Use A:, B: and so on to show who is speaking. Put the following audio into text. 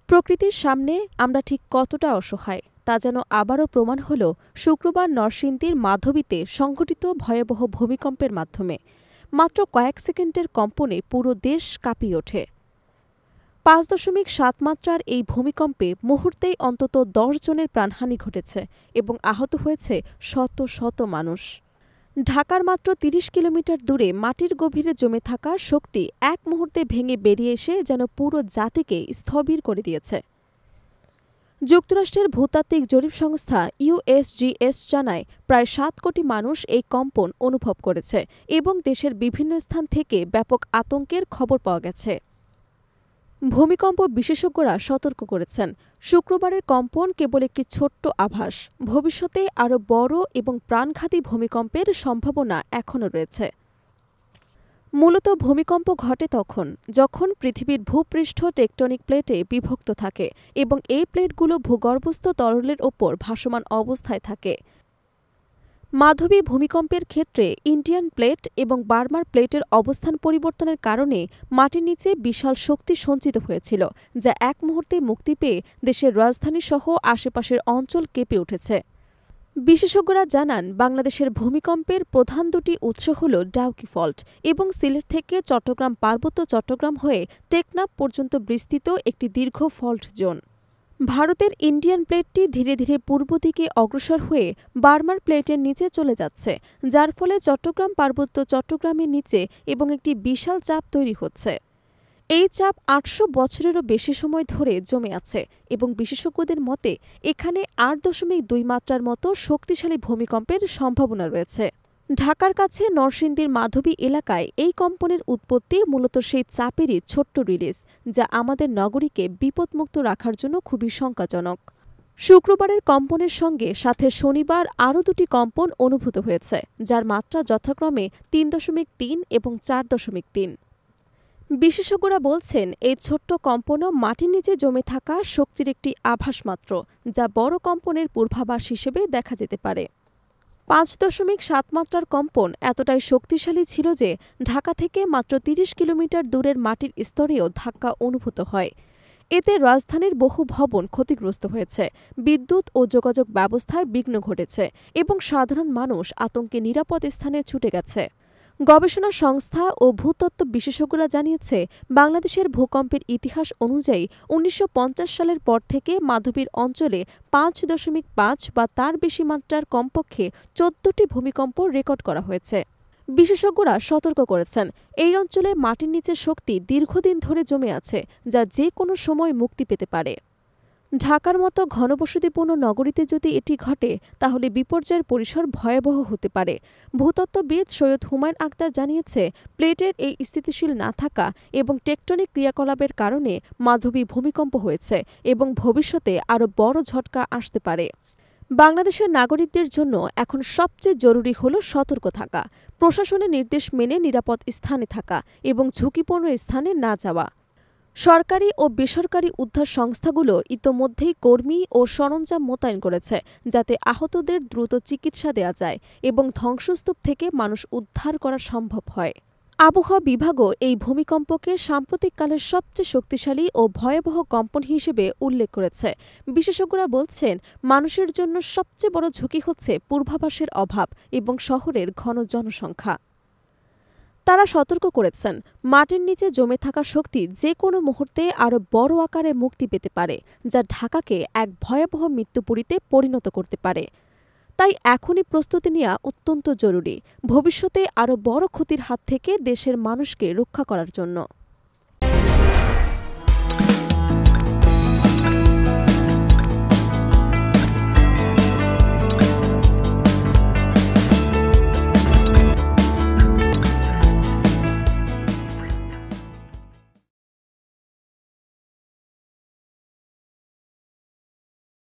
A: প্রকৃতির সামনে আমরা ঠিক কতটা অসহায় তা যেন আবারও প্রমাণ হল শুক্রবার নরসিংদীর মাধবীতে সংঘটিত ভয়াবহ ভূমিকম্পের মাধ্যমে। মাত্র কয়েক সেকেন্ডের কম্পনে পুরো দেশ কাঁপিয়ে ওঠে। ৫.৭ মাত্রার এই ভূমিকম্পে মুহূর্তেই অন্তত ১০ জনের প্রাণহানি ঘটেছে এবং আহত হয়েছে শত শত মানুষ। ঢাকার মাত্র ৩০ কিলোমিটার দূরে মাটির গভীরে জমে থাকা শক্তি এক মুহূর্তে ভেঙে বেরিয়ে এসে যেন পুরো জাতিকে স্থবির করে দিয়েছে। যুক্তরাষ্ট্রের ভূতাত্ত্বিক জরিপ সংস্থা ইউএসজিএস জানায়, প্রায় ৭ কোটি মানুষ এই কম্পন অনুভব করেছে এবং দেশের বিভিন্ন স্থান থেকে ব্যাপক আতঙ্কের খবর পাওয়া গেছে। ভূমিকম্প বিশেষজ্ঞরা সতর্ক করেছেন, শুক্রবারের কম্পন কেবল একটি ছোট্ট আভাস। ভবিষ্যতে আরও বড় এবং প্রাণঘাতী ভূমিকম্পের সম্ভাবনা এখনও রয়েছে। মূলত ভূমিকম্প ঘটে যখন পৃথিবীর ভূপৃষ্ঠ টেকটনিক প্লেটে বিভক্ত থাকে এবং এই প্লেটগুলো ভূগর্ভস্থ তরলের ওপর ভাসমান অবস্থায় থাকে। মাধবী ভূমিকম্পের ক্ষেত্রে ইন্ডিয়ান প্লেট এবং বার্মার প্লেটের অবস্থান পরিবর্তনের কারণে মাটির নিচে বিশাল শক্তি সঞ্চিত হয়েছিল, যা এক মুহূর্তে মুক্তি পেয়ে দেশের রাজধানীসহ আশেপাশের অঞ্চল কেঁপে উঠেছে। বিশেষজ্ঞরা জানান, বাংলাদেশের ভূমিকম্পের প্রধান দুটি উৎস হল ডাউকি ফল্ট এবং সিলেট থেকে চট্টগ্রাম পার্বত্য চট্টগ্রাম হয়ে টেকনাফ পর্যন্ত বিস্তৃত একটি দীর্ঘ ফল্ট জোন। ভারতের ইন্ডিয়ান প্লেটটি ধীরে ধীরে পূর্ব দিকে অগ্রসর হয়ে বার্মার প্লেটের নিচে চলে যাচ্ছে, যার ফলে চট্টগ্রাম পার্বত্য চট্টগ্রামের নিচে এবং একটি বিশাল চাপ তৈরি হচ্ছে। এই চাপ ৮০০ বছরেরও বেশি সময় ধরে জমে আছে এবং বিশেষজ্ঞদের মতে এখানে ৮.২ মাত্রার মতো শক্তিশালী ভূমিকম্পের সম্ভাবনা রয়েছে। ঢাকার কাছে নরসিংদীর মাধবী এলাকায় এই কম্পনের উৎপত্তি মূলত সেই চাপেরই ছোট্ট রিলিজ, যা আমাদের নগরীকে বিপদমুক্ত রাখার জন্য খুবই শঙ্কাজনক। শুক্রবারের কম্পনের সঙ্গে সাথে শনিবার আরও দুটি কম্পন অনুভূত হয়েছে, যার মাত্রা যথাক্রমে ৩.৩ এবং ৪.৩। বিশেষজ্ঞরা বলছেন, এই ছোট্ট কম্পনও মাটির নিচে জমে থাকা শক্তির একটি আভাস মাত্র, যা বড় কম্পনের পূর্বাভাস হিসেবে দেখা যেতে পারে। ৫.৭ মাত্রার কম্পন এতটাই শক্তিশালী ছিল যে ঢাকা থেকে মাত্র ৩০ কিলোমিটার দূরের মাটির স্তরেও ধাক্কা অনুভূত হয়। এতে রাজধানীর বহু ভবন ক্ষতিগ্রস্ত হয়েছে, বিদ্যুৎ ও যোগাযোগ ব্যবস্থায় বিঘ্ন ঘটেছে এবং সাধারণ মানুষ আতঙ্কে নিরাপদ স্থানে ছুটে গেছে। গবেষণা সংস্থা ও ভূতত্ত্ব বিশেষজ্ঞরা জানিয়েছে, বাংলাদেশের ভূকম্পের ইতিহাস অনুযায়ী ১৯৫০ সালের পর থেকে মাধবীর অঞ্চলে ৫.৫ বা তার বেশি মাত্রার কমপক্ষে ১৪টি ভূমিকম্প রেকর্ড করা হয়েছে। বিশেষজ্ঞরা সতর্ক করেছেন, এই অঞ্চলে মাটির নিচে শক্তি দীর্ঘদিন ধরে জমে আছে, যা যে কোনো সময় মুক্তি পেতে পারে। ঢাকার মতো ঘনবসতিপূর্ণ নগরীতে যদি এটি ঘটে, তাহলে বিপর্যয়ের পরিসর ভয়াবহ হতে পারে। ভূতত্ত্ববিদ সৈয়দ হুমায়ুন আখতার জানিয়েছে, প্লেটের এই স্থিতিশীল না থাকা এবং টেকটনিক ক্রিয়াকলাপের কারণে মাধবী ভূমিকম্প হয়েছে এবং ভবিষ্যতে আরও বড় ঝটকা আসতে পারে। বাংলাদেশের নাগরিকদের জন্য এখন সবচেয়ে জরুরি হল সতর্ক থাকা, প্রশাসনের নির্দেশ মেনে নিরাপদ স্থানে থাকা এবং ঝুঁকিপূর্ণ স্থানে না যাওয়া। সরকারি ও বেসরকারি উদ্ধার সংস্থাগুলো ইতোমধ্যেই কর্মী ও সরঞ্জাম মোতায়েন করেছে, যাতে আহতদের দ্রুত চিকিৎসা দেওয়া যায় এবং ধ্বংসস্তূপ থেকে মানুষ উদ্ধার করা সম্ভব হয়। আবহাওয়া বিভাগও এই ভূমিকম্পকে সাম্প্রতিককালের সবচেয়ে শক্তিশালী ও ভয়াবহ কম্পন হিসেবে উল্লেখ করেছে। বিশেষজ্ঞরা বলছেন, মানুষের জন্য সবচেয়ে বড় ঝুঁকি হচ্ছে পূর্বাভাসের অভাব এবং শহরের ঘন জনসংখ্যা। তারা সতর্ক করেছেন, মাটির নিচে জমে থাকা শক্তি যে কোনো মুহূর্তে আরও বড় আকারে মুক্তি পেতে পারে, যা ঢাকাকে এক ভয়াবহ মৃত্যুপুরীতে পরিণত করতে পারে। তাই এখনই প্রস্তুতি নেওয়া অত্যন্ত জরুরি, ভবিষ্যতে আরও বড় ক্ষতির হাত থেকে দেশের মানুষকে রক্ষা করার জন্য।